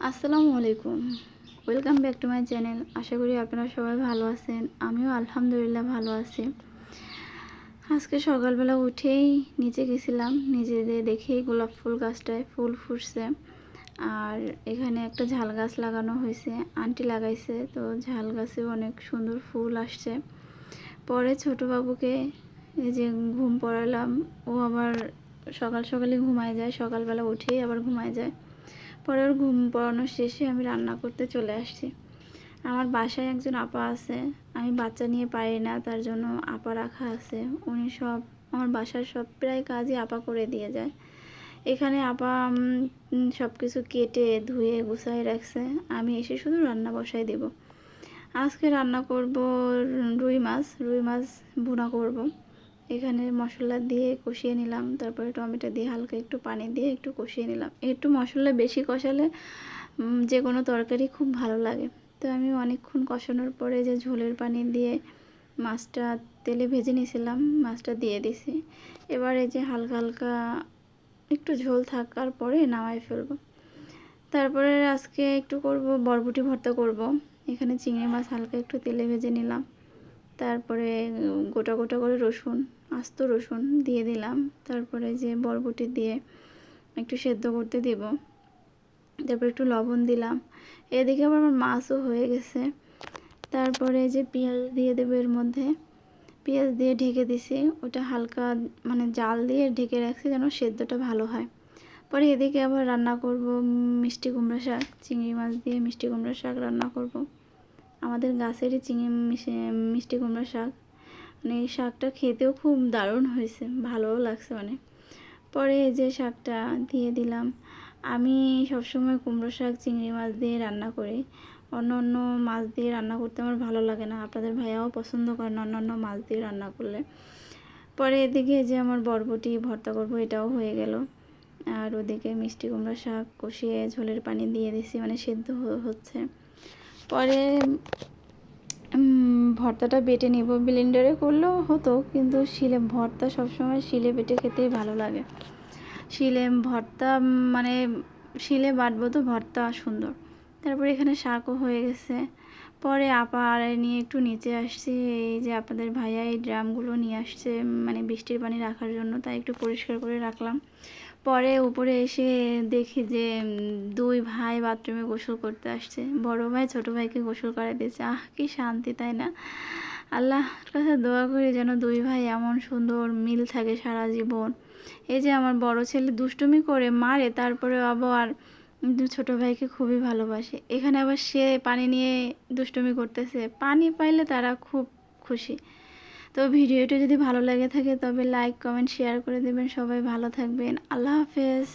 আসসালামু আলাইকুম, welcome back to my channel. আশা করি আপনারা সবাই ভালো আছেন। আমিও আলহামদুলিল্লাহ ভালো আছি। আজকে সকালবেলা উঠেই নিচে গেছিলাম, নিচে দিয়ে দেখেই গোলাপ ফুল গাছটায় ফুল ফুটছে। আর এখানে একটা ঝাল গাছ লাগানো হয়েছে, আন্টি লাগাইছে, তো ঝাল গাছে অনেক সুন্দর ফুল আসছে। পরে ছোট বাবুকে এই যে ঘুম পড়ালাম, ও আবার সকাল সকালে ঘুমায় যায়, সকালবেলা উঠেই আবার ঘুমায় যায়। পরে ওর ঘুম পড়ানো শেষে আমি রান্না করতে চলে আসছি। আমার বাসায় একজন আপা আছে, আমি বাচ্চা নিয়ে পারি না, তার জন্য আপা রাখা আছে। উনি আমার বাসার সব প্রায় কাজই আপা করে দিয়ে যায়। এখানে আপা সব কিছু কেটে ধুয়ে গুছাই রাখছে, আমি এসে শুধু রান্না বসাই দেব। আজকে রান্না করব রুই মাছ ভুনা করব। এখানে মশলা দিয়ে কষিয়ে নিলাম, তারপরে টমেটো দিয়ে হালকা একটু পানি দিয়ে একটু কষিয়ে নিলাম। একটু মশলা বেশি কষালে যে কোনো তরকারি খুব ভালো লাগে। তো আমি অনেকক্ষণ কষানোর পরে যে ঝোলের পানি দিয়ে মাছটা তেলে ভেজে নিয়েছিলাম, মাছটা দিয়ে দিছি। এবার এই যে হালকা হালকা একটু ঝোল থাকার পরে নামাই ফেলবো। তারপরে আজকে একটু করব বরবটি ভর্তা করব। এখানে চিংড়ি মাছ হালকা একটু তেলে ভেজে নিলাম, তারপরে গোটা গোটা করে রসুন, আস্ত রসুন দিয়ে দিলাম। তারপরে যে বরবটি দিয়ে একটু সেদ্ধ করতে দেব, তারপর একটু লবণ দিলাম। এদিকে আবার আমার মাছও হয়ে গেছে। তারপরে যে পেঁয়াজ দিয়ে দেবো এর মধ্যে, পেঁয়াজ দিয়ে ঢেকে দিছি। ওটা হালকা জাল দিয়ে ঢেকে রাখছি যেন সেদ্ধটা ভালো হয়। পরে এদিকে আবার রান্না করব মিষ্টি কুমড়া শাক, চিংড়ি মাছ দিয়ে মিষ্টি কুমড়া শাক রান্না করব। আমাদের গাছেরই মিষ্টি কুমড়া শাক, এই শাকটা খেতেও খুব দারুণ হয়েছে, ভালোও লাগছে অনেক। পরে এই যে শাকটা দিয়ে দিলাম। আমি সবসময় কুমড়ো শাক চিংড়ি মাছ দিয়ে রান্না করি, অন্য অন্য মাছ দিয়ে রান্না করতে আমার ভালো লাগে না। আপনাদের ভাইয়াও পছন্দ করেন অন্য অন্য মাছ দিয়ে রান্না করলে। পরে এদিকে যে আমার বরবটি ভর্তা করবো, এটাও হয়ে গেল। আর ওদিকে মিষ্টি কুমড়া শাক কষিয়ে ঝোলের পানি দিয়ে দিছি, সেদ্ধ হচ্ছে। পরে ভর্তাটা বেটে নেব। ব্লেন্ডারে করলেও হতো, কিন্তু ভর্তা সবসময় শিলে বেটে খেতেই ভালো লাগে। ভর্তা শিলে বাটবো তো ভর্তা সুন্দর। তারপরে এখানে শাকও হয়ে গেছে। পরে আপা আর নিয়ে একটু নিচে আসছি। এই যে আপনাদের ভাইয়া এই ড্রামগুলো নিয়ে আসছে বৃষ্টির পানি রাখার জন্য, তাই একটু পরিষ্কার করে রাখলাম। পরে উপরে এসে দেখি যে দুই ভাই বাথরুমে গোসল করতে আসছে। বড় ভাই ছোট ভাইকে গোসল করাই দিয়েছে। কি শান্তি, তাই না? আল্লাহর কাছে দোয়া করি যেন দুই ভাই এমন সুন্দর মিল থাকে সারা জীবন। এই যে আমার বড় ছেলে দুষ্টুমি করে মারে, তারপরে আবার ছোট ভাইকে খুবই ভালোবাসে। এখানে আবার সে পানি নিয়ে দুষ্টুমি করতেছে, পানি পাইলে তারা খুব খুশি। তো ভিডিওটি যদি ভালো লেগে থাকে তবে লাইক কমেন্ট শেয়ার করে দেবেন। সবাই ভালো থাকবেন। আল্লাহ হাফেজ।